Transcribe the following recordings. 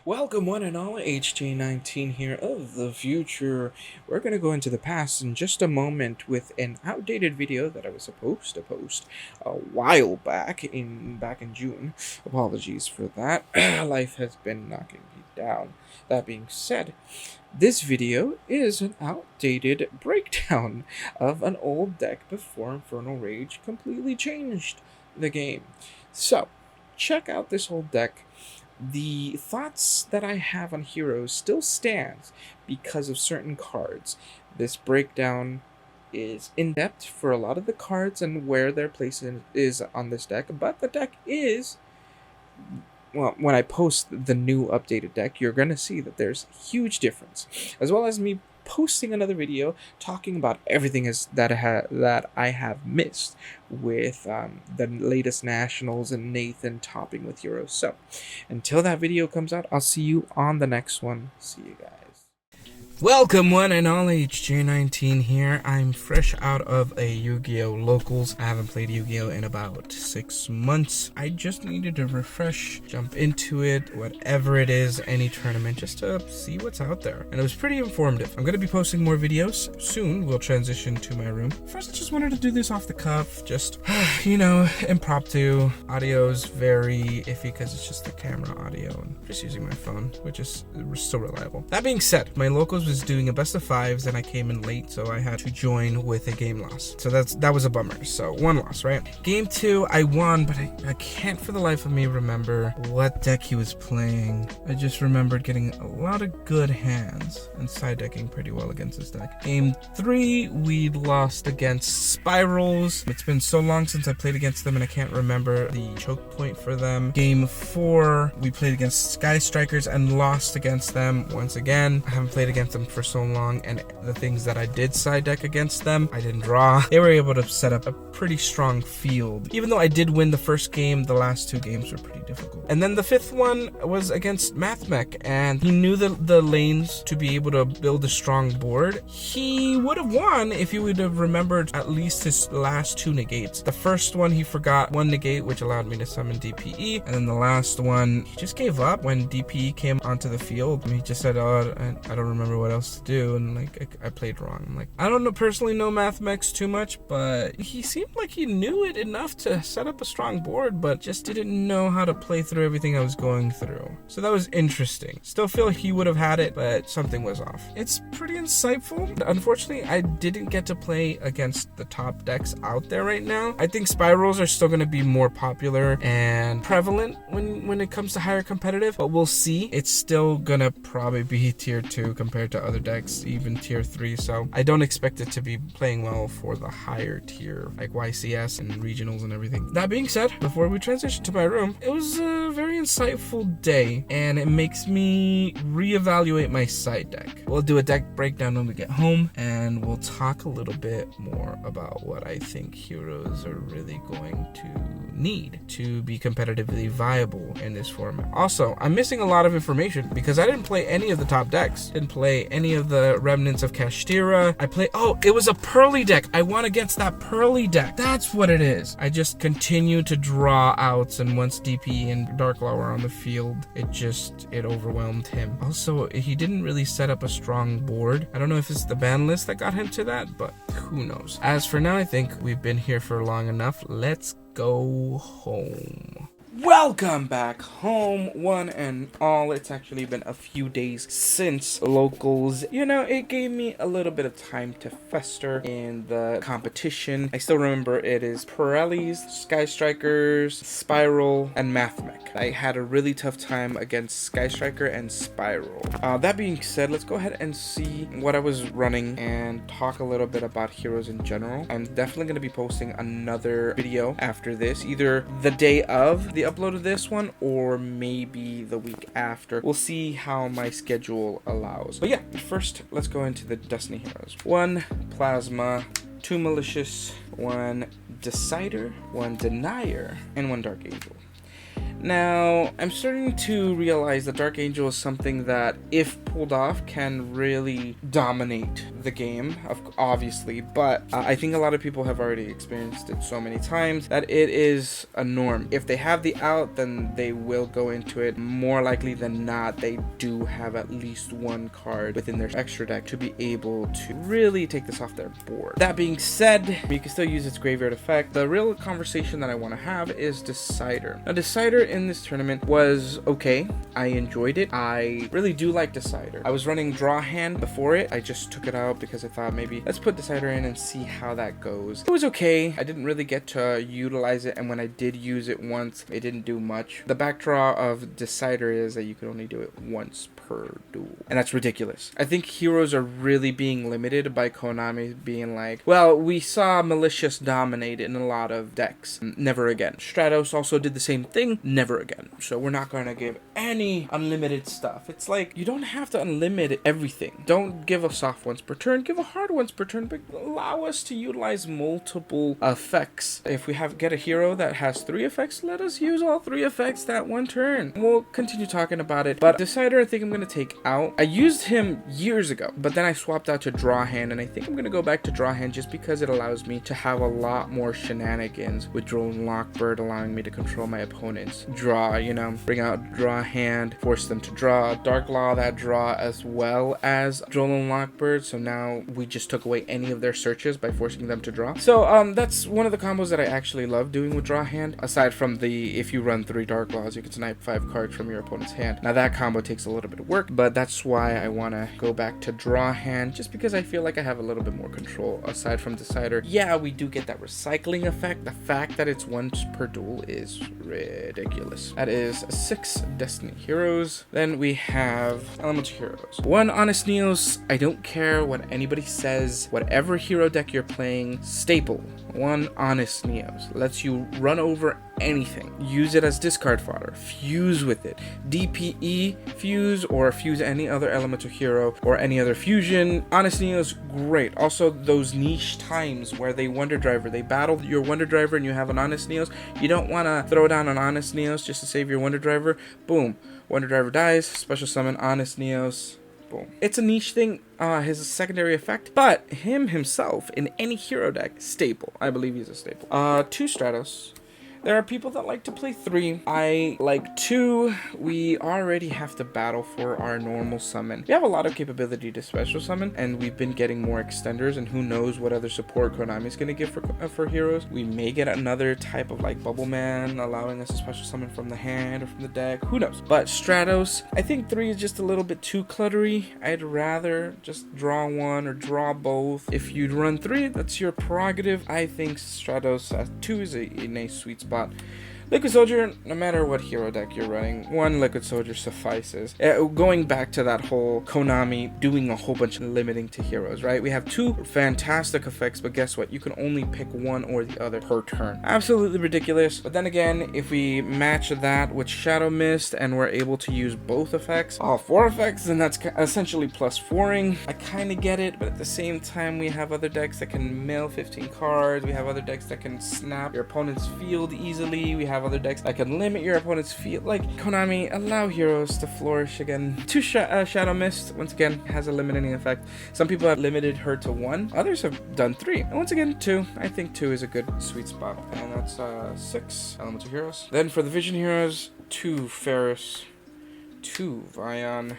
Welcome one and all, HJ19 here of the future. We're going to go into the past in just a moment with an outdated video that I was supposed to post a while back in June. Apologies for that. Life has been knocking me down. That being said, this video is an outdated breakdown of an old deck before Infernal Rage completely changed the game. So, check out this old deck. The thoughts that I have on heroes still stands because of certain cards. This breakdown is in-depth for a lot of the cards and where their place is on this deck, but the deck is, well, when I post the new updated deck, you're going to see that there's a huge difference, as well as me posting another video talking about everything that I have missed with the latest nationals and Nathan topping with Euros. So until that video comes out, I'll see you on the next one. See you guys. Welcome one and all, HJ19 here. I'm fresh out of a Yu-Gi-Oh! Locals. I haven't played Yu-Gi-Oh! In about 6 months. I just needed to refresh, jump into it, whatever it is, any tournament, just to see what's out there. And it was pretty informative. I'm going to be posting more videos. Soon we'll transition to my room. First, I just wanted to do this off the cuff, just, impromptu. Audio's very iffy because it's just the camera audio and just using my phone, which is still reliable. That being said, my Locals was doing a best of fives and I came in late, so I had to join with a game loss. So that was a bummer. So one loss, right? Game 2 I won, but I can't for the life of me remember what deck he was playing. I just remembered getting a lot of good hands and side decking pretty well against this deck. Game 3 we lost against Spirals. It's been so long since I played against them and I can't remember the choke point for them. Game 4 we played against Sky Strikers and lost against them once again. I haven't played against them for so long, and the things that I did side deck against them, I didn't draw. They were able to set up a pretty strong field. Even though I did win the first game, the last 2 games were pretty difficult. And then the 5th one was against Mathmech, and he knew the lanes to be able to build a strong board. He would have won if he would have remembered at least his last 2 negates. The first one he forgot 1 negate, which allowed me to summon DPE, and then the last one he just gave up when DPE came onto the field. He just said, "Oh, I don't remember what else to do," and I played wrong. I'm like, I don't personally know Mathmex too much, but he seemed like he knew it enough to set up a strong board, but just didn't know how to play through everything I was going through. So that was interesting. Still feel he would have had it, but something was off. It's pretty insightful. Unfortunately, I didn't get to play against the top decks out there right now. I think Spirals are still going to be more popular and prevalent when it comes to higher competitive, but we'll see. It's still gonna probably be tier 2 compared to other decks, even tier 3, so I don't expect it to be playing well for the higher tier, like YCS and regionals and everything. That being said, before we transition to my room, it was a very insightful day, and it makes me reevaluate my side deck. We'll do a deck breakdown when we get home, and we'll talk a little bit more about what I think heroes are really going to need to be competitively viable in this format. Also, I'm missing a lot of information because I didn't play any of the top decks. Didn't play any of the remnants of Kashtira. It was a Pearly deck. I won against that Pearly deck. That's what it is. I just continue to draw outs, and once DP and Darklaw were on the field, it overwhelmed him. Also, he didn't really set up a strong board. I don't know if it's the ban list that got him to that, but who knows. As for now, I think we've been here for long enough. Let's go home. Welcome back home, one and all. It's actually been a few days since Locals. It gave me a little bit of time to fester in the competition. I still remember it is Pirellis, Sky Strikers, Spiral, and Mathmech. I had a really tough time against Sky Striker and Spiral. That being said, let's go ahead and see what I was running and talk a little bit about heroes in general. I'm definitely going to be posting another video after this, either the day of the upload of this one or maybe the week after. We'll see how my schedule allows. But yeah, first let's go into the Destiny heroes. 1 Plasma, 2 Malicious, 1 Decider, 1 Denier, and 1 Dark Angel. Now, I'm starting to realize that Dark Angel is something that, if pulled off, can really dominate the game, obviously, but I think a lot of people have already experienced it so many times that it is a norm. If they have the out, then they will go into it. More likely than not, they do have at least one card within their extra deck to be able to really take this off their board. That being said, you can still use its graveyard effect. The real conversation that I want to have is Decider. Now, Decider in this tournament was okay. I enjoyed it. I really do like Decider. I was running Draw Hand before it. I just took it out because I thought maybe let's put Decider in and see how that goes. It was okay. I didn't really get to utilize it, and when I did use it once, it didn't do much. The backdraw of Decider is that you can only do it once per duel, and that's ridiculous. I think heroes are really being limited by Konami being like, well, we saw Malicious dominate in a lot of decks. Never again. Stratos also did the same thing. Never again. So we're not going to give any unlimited stuff. It's like, you don't have to unlimit everything. Don't give us soft ones per turn. Give a hard ones per turn, but allow us to utilize multiple effects. If we get a hero that has 3 effects, let us use all 3 effects that one turn. We'll continue talking about it, but Decider I think I'm going to take out. I used him years ago, but then I swapped out to Draw Hand, and I think I'm going to go back to Draw Hand just because it allows me to have a lot more shenanigans with Droll and Lockbird, allowing me to control my opponent's draw, you know, bring out Draw Hand, force them to draw, Dark Law that draw as well as Droll and Lockbird, so now we just took away any of their searches by forcing them to draw. So that's one of the combos that I actually love doing with Draw Hand, aside from the if you run 3 Dark Laws, you can snipe 5 cards from your opponent's hand. Now that combo takes a little bit of work, but that's why I want to go back to Draw Hand, just because I feel like I have a little bit more control aside from Decider. Yeah, we do get that recycling effect. The fact that it's once per duel is ridiculous. That is 6 Destiny Heroes. Then we have Elemental Heroes. 1 Honest Neos. I don't care what anybody says. Whatever hero deck you're playing, staple 1 Honest Neos. Lets you run over anything. Use it as discard fodder. Fuse with it. DPE fuse, or fuse any other elemental hero or any other fusion. Honest Neos, great. Also, those niche times where they Wonder Driver, they battle your Wonder Driver and you have an Honest Neos. You don't want to throw down an Honest Neos just to save your Wonder Driver. Boom. Wonder Driver dies. Special summon Honest Neos. Boom. It's a niche thing, his secondary effect, but himself in any hero deck, staple. I believe he's a staple. 2 Stratos. There are people that like to play 3. I like 2. We already have to battle for our normal summon. We have a lot of capability to special summon, and we've been getting more extenders, and who knows what other support Konami's going to give for heroes. We may get another type of like Bubble Man, allowing us to special summon from the hand or from the deck. Who knows? But Stratos, I think 3 is just a little bit too cluttery. I'd rather just draw 1 or draw both. If you run 3, that's your prerogative. I think Stratos at 2 is a nice sweet spot. Liquid Soldier, no matter what hero deck you're running, 1 Liquid Soldier suffices. Going back to that whole Konami doing a whole bunch of limiting to heroes, right? We have 2 fantastic effects, but guess what? You can only pick one or the other per turn. Absolutely ridiculous. But then again, if we match that with Shadow Mist and we're able to use both effects, all 4 effects, then that's essentially plus 4ing. I kind of get it, but at the same time, we have other decks that can mill 15 cards. We have other decks that can snap your opponent's field easily. We have other decks that can limit your opponent's field. Like, Konami, allow heroes to flourish again. 2 Shadow Mist, once again, has a limiting effect. Some people have limited her to 1. Others have done 3. And once again, 2. I think 2 is a good sweet spot. And that's 6 Elemental Heroes. Then for the Vision Heroes, 2 Ferris, 2 Vion,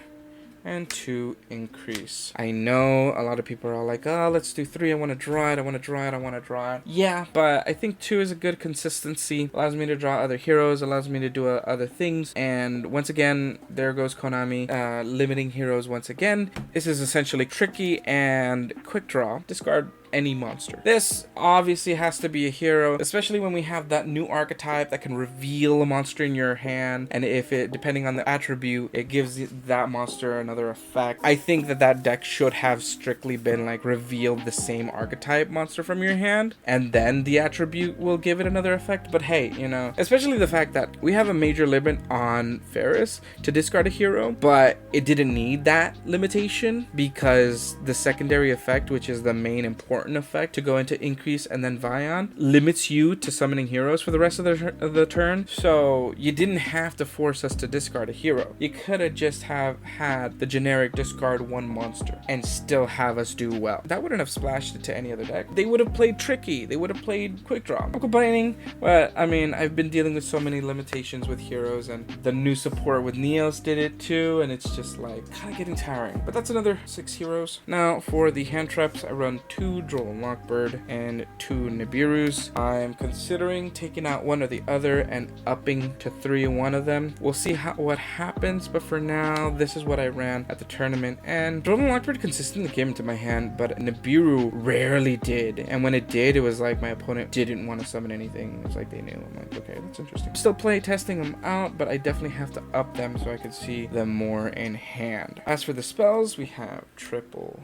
and 2 Increase. I know a lot of people are all like, oh, let's do 3. I want to draw it. I want to draw it. I want to draw it. Yeah, but I think 2 is a good consistency. Allows me to draw other heroes. Allows me to do other things. And once again, there goes Konami limiting heroes once again. This is essentially tricky and quick draw. Discard any monster. This obviously has to be a hero, especially when we have that new archetype that can reveal a monster in your hand, and if it, depending on the attribute, it gives that monster another effect. I think that deck should have strictly been like revealed the same archetype monster from your hand, and then the attribute will give it another effect. But hey, you know, especially the fact that we have a major limit on Ferris to discard a hero, but it didn't need that limitation because the secondary effect, which is the main important important effect to go into increase and then Vion limits you to summoning heroes for the rest of the turn. So you didn't have to force us to discard a hero. You could have just have had the generic discard one monster and still have us do well. That wouldn't have splashed it to any other deck. They would have played tricky. They would have played quick draw. I'm complaining, but I mean, I've been dealing with so many limitations with heroes, and the new support with Neos did it too, and it's just like kind of getting tiring. But that's another 6 heroes. Now for the hand traps, I run 2 Droll and Lockbird and 2 Nibirus. I'm considering taking out one or the other and upping to 3 in one of them. We'll see what happens, but for now, this is what I ran at the tournament. And Droll and Lockbird consistently came into my hand, but Nibiru rarely did. And when it did, it was like my opponent didn't want to summon anything. It's like they knew. I'm like, okay, that's interesting. Still play testing them out, but I definitely have to up them so I could see them more in hand. As for the spells, we have triple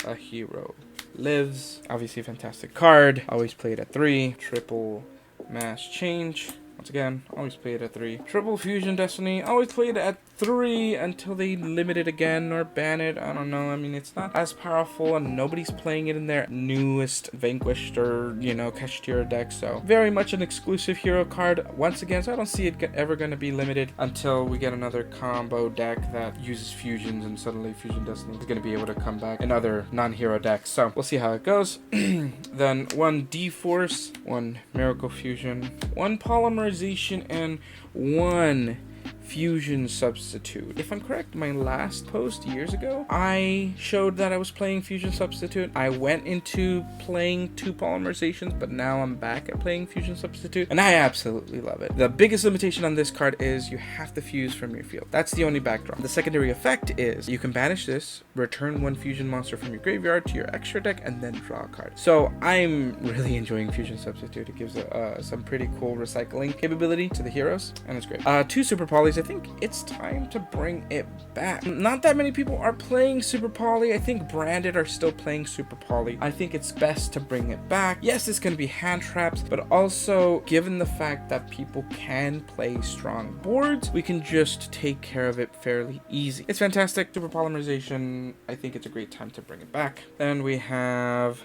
a hero lives, obviously a fantastic card. Always play it at 3. Triple mass change. Once again, always play it at 3. Triple Fusion Destiny, always play it at 3 until they limit it again or ban it. I don't know. I mean, it's not as powerful and nobody's playing it in their newest Vanquished or, you know, Kashtira deck. So very much an exclusive hero card once again. So I don't see it ever going to be limited until we get another combo deck that uses fusions, and suddenly Fusion Destiny is going to be able to come back in other non-hero decks. So we'll see how it goes. Then 1 D-Force, 1 Miracle Fusion, 1 Polymerization, and 1 Fusion Substitute. If I'm correct, my last post years ago, I showed that I was playing Fusion Substitute. I went into playing 2 Polymerizations, but now I'm back at playing Fusion Substitute, and I absolutely love it. The biggest limitation on this card is you have to fuse from your field. That's the only backdrop. The secondary effect is you can banish this, return 1 Fusion monster from your graveyard to your extra deck, and then draw a card. So I'm really enjoying Fusion Substitute. It gives some pretty cool recycling capability to the heroes, and it's great. 2 Super Polys. I think it's time to bring it back. Not that many people are playing Super Poly. I think Branded are still playing Super Poly. I think it's best to bring it back. Yes, it's going to be hand traps, but also given the fact that people can play strong boards, we can just take care of it fairly easy. It's fantastic. Super Polymerization, I think it's a great time to bring it back. Then we have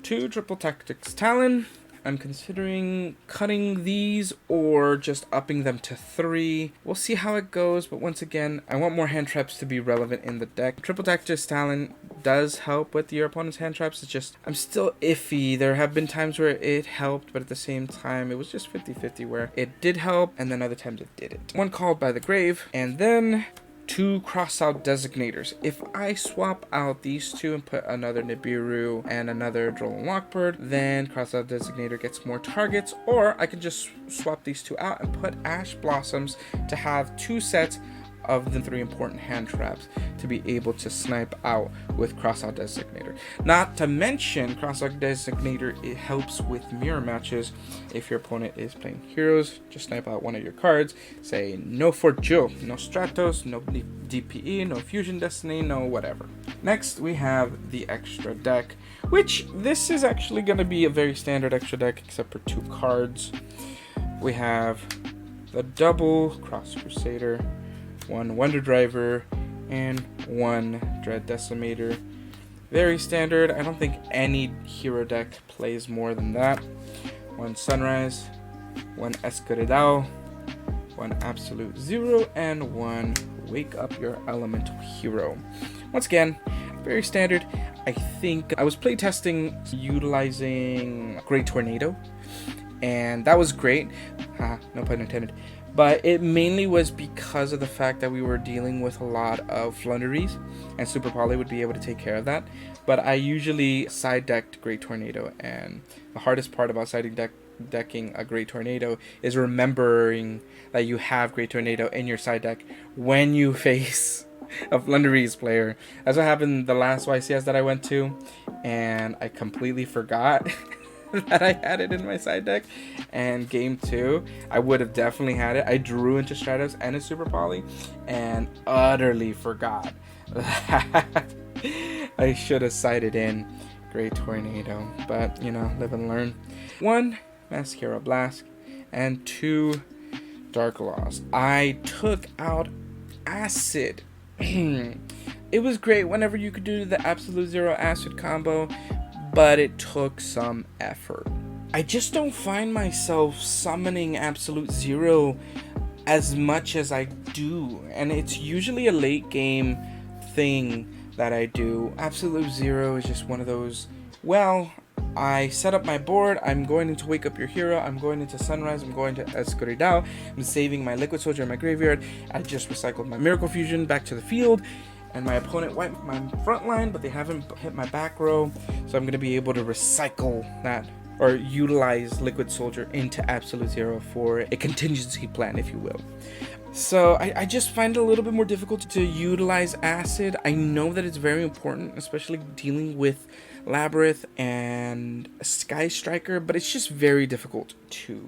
2 Triple Tactics Talon. I'm considering cutting these or just upping them to 3. We'll see how it goes, but once again, I want more hand traps to be relevant in the deck. Triple Tactics Talon does help with your opponent's hand traps. It's just, I'm still iffy. There have been times where it helped, but at the same time, it was just 50-50 where it did help, and then other times it didn't. 1 Called by the Grave, and then 2 cross-out designators. If I swap out these 2 and put another Nibiru and another Droll and Lockbird, then cross-out designator gets more targets, or I can just swap these 2 out and put Ash Blossoms to have 2 sets of the 3 important hand traps to be able to snipe out with Crossout Designator. Not to mention, Crossout Designator, it helps with mirror matches. If your opponent is playing heroes, just snipe out one of your cards, say no Fort Joe, no Stratos, no DPE, no Fusion Destiny, no whatever. Next, we have the extra deck, which this is actually going to be a very standard extra deck except for 2 cards. We have the double Cross Crusader, 1 Wonder Driver, and 1 Dread Decimator. Very standard. I don't think any hero deck plays more than that. 1 Sunrise, 1 Escuridao, 1 Absolute Zero, and 1 Wake Up Your Elemental Hero. Once again, very standard. I think I was playtesting utilizing Great Tornado, and that was great. No pun intended. But it mainly was because of the fact that we were dealing with a lot of Flunderies, and Super Poly would be able to take care of that. But I usually side decked Great Tornado, and the hardest part about decking a Great Tornado is remembering that you have Great Tornado in your side deck when you face a Flunderies player. That's what happened the last YCS that I went to, and I completely forgot that I had it in my side deck. And game 2, I would have definitely had it. I drew into Stratos and a Super Poly and utterly forgot that I should have sided in Great Tornado. But, you know, live and learn. 1 Mascara Blast and 2 Dark Laws. I took out Acid. It was great whenever you could do the Absolute Zero Acid combo, but it took some effort. I just don't find myself summoning Absolute Zero as much as I do, and it's usually a late game thing that I do. Absolute Zero is just one of those, well, I set up my board, I'm going to wake up your hero, I'm going into Sunrise, I'm going to Escuridao, I'm saving my Liquid Soldier in my graveyard, I just recycled my Miracle Fusion back to the field, and my opponent wiped my front line, but they haven't hit my back row, so I'm going to be able to recycle that, or utilize Liquid Soldier into Absolute Zero for a contingency plan, if you will. So I just find it a little bit more difficult to utilize Acid. I know that it's very important, especially dealing with Labyrinth and Sky Striker, but it's just very difficult to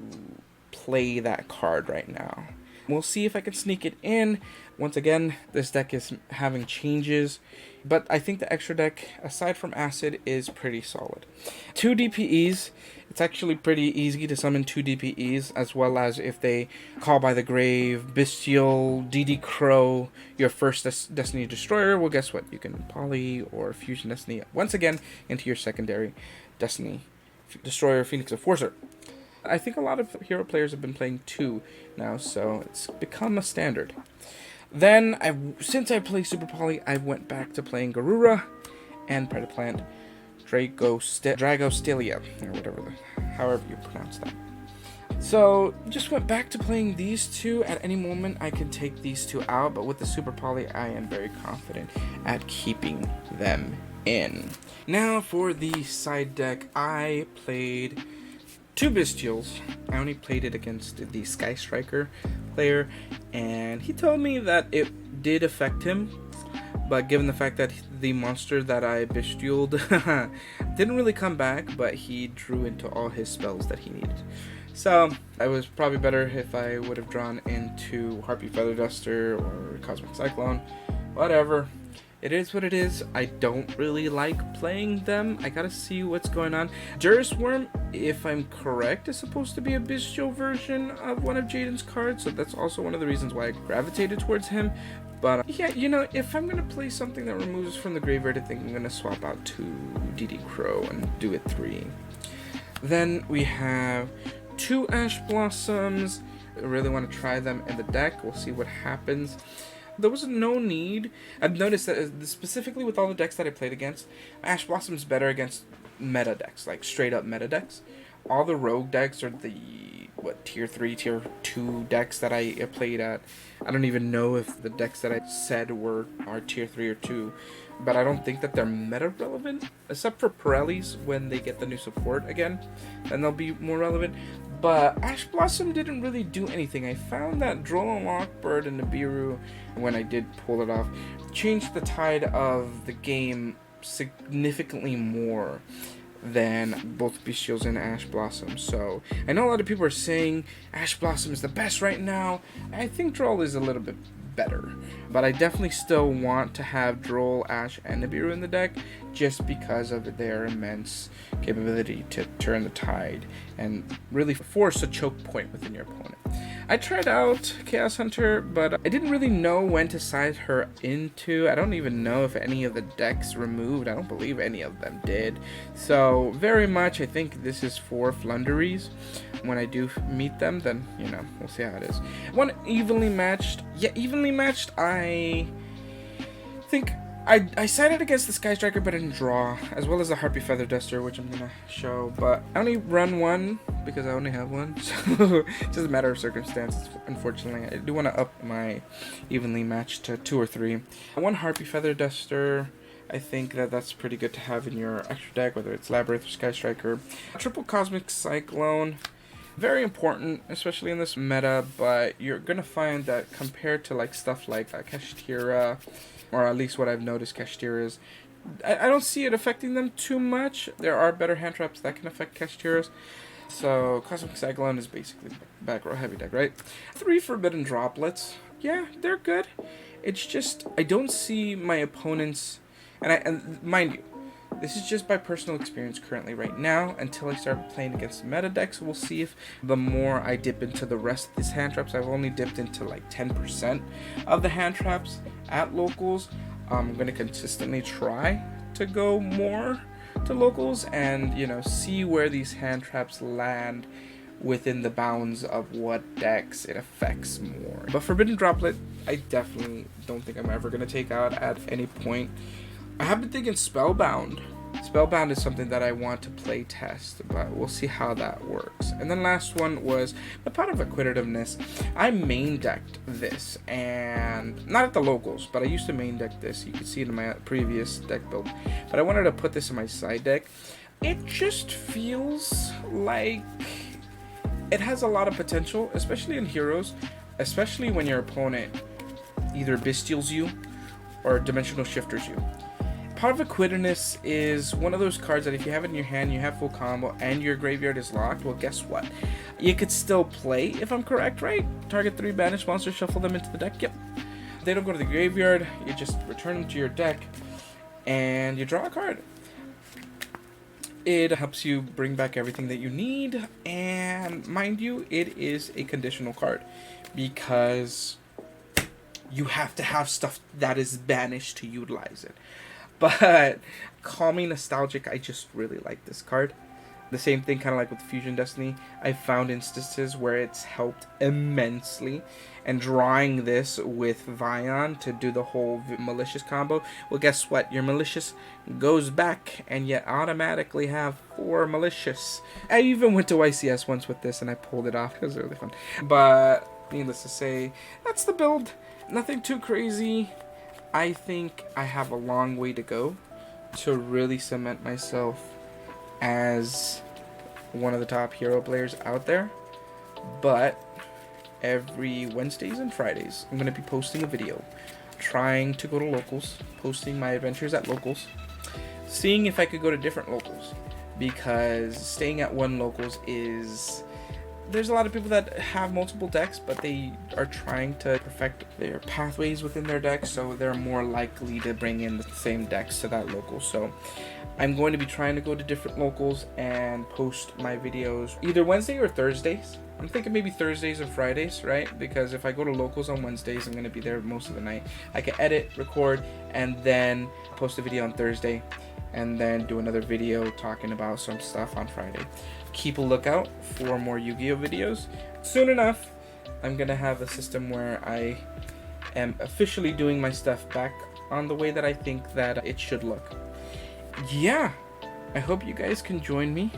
play that card right now. We'll see if I can sneak it in. Once again, this deck is having changes, but I think the extra deck, aside from Acid, is pretty solid. 2 DPEs, it's actually pretty easy to summon 2 DPEs, as well as if they Call by the Grave, Bestial, DD Crow, your first Destiny Destroyer, well guess what, you can Poly or Fusion Destiny once again into your secondary Destiny Destroyer, Phoenix Enforcer. I think a lot of hero players have been playing 2 now, so it's become a standard. Then, since I play Super Poly, I went back to playing Garura and Predaplant Dragostelia, or however you pronounce that. So, just went back to playing these 2. At any moment, I can take these 2 out, but with the Super Poly, I am very confident at keeping them in. Now, for the side deck, I played 2 Bestials. I only played it against the Sky Striker player, and he told me that it did affect him, but given the fact that the monster that I Bestialed didn't really come back, but he drew into all his spells that he needed. So, it was probably better if I would have drawn into Harpy Feather Duster or Cosmic Cyclone. Whatever. It is what it is. I don't really like playing them. I gotta see what's going on. Juris Worm, if I'm correct, is supposed to be a bestial version of one of Jaden's cards, so that's also one of the reasons why I gravitated towards him. But yeah, you know, if I'm gonna play something that removes from the graveyard, I think I'm gonna swap out to DD Crow and do it 3. Then we have 2 Ash Blossoms. I really want to try them in the deck. We'll see what happens. There was no need. I've noticed that specifically with all the decks that I played against, Ash Blossom's better against meta decks, like straight up meta decks. All the rogue decks are the tier 3, tier 2 decks that I played at. I don't even know if the decks that I said are tier 3 or 2, but I don't think that they're meta relevant, except for Pirellis when they get the new support again, then they'll be more relevant. But Ash Blossom didn't really do anything. I found that Droll and Lockbird and Nibiru, when I did pull it off, changed the tide of the game significantly more than both Bestials and Ash Blossom. So I know a lot of people are saying Ash Blossom is the best right now. I think Droll is a little bit better, but I definitely still want to have Droll, Ash, and Nibiru in the deck just because of their immense capability to turn the tide and really force a choke point within your opponent. I tried out Chaos Hunter, but I didn't really know when to side her into. I don't even know if any of the decks removed. I don't believe any of them did. So very much I think this is for Flunderies. When I do meet them, then, you know, we'll see how it is. One evenly matched. Yeah, evenly matched. I think I sided against the Sky Striker, but I didn't draw, as well as the Harpy Feather Duster, which I'm gonna show. But I only run one because I only have one, so it's just a matter of circumstances. Unfortunately, I do want to up my evenly matched to 2 or 3. One Harpy Feather Duster. I think that's pretty good to have in your extra deck, whether it's Labyrinth or Sky Striker. Triple Cosmic Cyclone. Very important, especially in this meta, but you're gonna find that compared to like stuff like Kashtira, or at least what I've noticed Kashtira's, I don't see it affecting them too much. There are better hand traps that can affect Kashtira's. So Cosmic Cyclone is basically back row heavy deck, right? 3 Forbidden Droplets. Yeah, they're good. It's just I don't see my opponents, and mind you, this is just by personal experience currently right now until I start playing against meta decks. We'll see if the more I dip into the rest of these hand traps, I've only dipped into like 10% of the hand traps at locals. I'm going to consistently try to go more to locals and, you know, see where these hand traps land within the bounds of what decks it affects more. But Forbidden Droplet, I definitely don't think I'm ever going to take out at any point. I have been thinking Spellbound. Spellbound is something that I want to play test, but we'll see how that works. And then last one was the Pot of Acquisitiveness. I main decked this, and not at the locals, but I used to main deck this. You can see it in my previous deck build, but I wanted to put this in my side deck. It just feels like it has a lot of potential, especially in heroes, especially when your opponent either bestials you or dimensional shifters you. Pot of Acquisitiveness is one of those cards that if you have it in your hand, you have full combo, and your graveyard is locked, well, guess what? You could still play, if I'm correct, right? Target 3 banished monsters, shuffle them into the deck, yep. They don't go to the graveyard, you just return them to your deck, and you draw a card. It helps you bring back everything that you need, and mind you, it is a conditional card, because you have to have stuff that is banished to utilize it. But call me nostalgic, I just really like this card. The same thing kind of like with Fusion Destiny. I found instances where it's helped immensely. And drawing this with Vion to do the whole malicious combo, well, guess what? Your malicious goes back and you automatically have 4 malicious. I even went to YCS once with this and I pulled it off. It was really fun. But needless to say, that's the build. Nothing too crazy. I think I have a long way to go to really cement myself as one of the top hero players out there. But every Wednesdays and Fridays, I'm going to be posting a video trying to go to locals, posting my adventures at locals, seeing if I could go to different locals, because staying at one locals is... There's a lot of people that have multiple decks, but they are trying to perfect their pathways within their decks, so they're more likely to bring in the same decks to that local. So I'm going to be trying to go to different locals and post my videos either Wednesday or Thursdays. I'm thinking maybe Thursdays and Fridays, right? Because if I go to locals on Wednesdays, I'm going to be there most of the night. I can edit, record, and then post a video on Thursday, and then do another video talking about some stuff on Friday. Keep a lookout for more Yu-Gi-Oh videos. Soon enough, I'm gonna have a system where I am officially doing my stuff back on the way that I think that it should look. Yeah, I hope you guys can join me.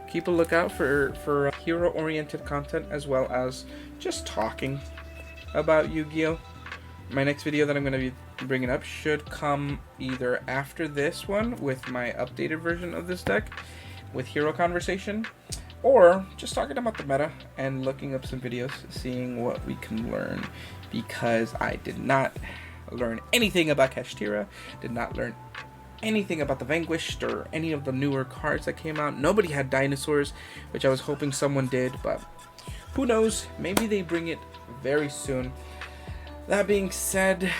Keep a lookout for hero-oriented content, as well as just talking about Yu-Gi-Oh. My next video that I'm going to be bringing up should come either after this one with my updated version of this deck with Hero Conversation, or just talking about the meta and looking up some videos, seeing what we can learn, because I did not learn anything about Kashtira, did not learn anything about the Vanquished or any of the newer cards that came out. Nobody had dinosaurs, which I was hoping someone did, but who knows, maybe they bring it very soon. That being said,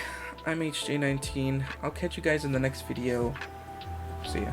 I'm HJ19. I'll catch you guys in the next video. See ya.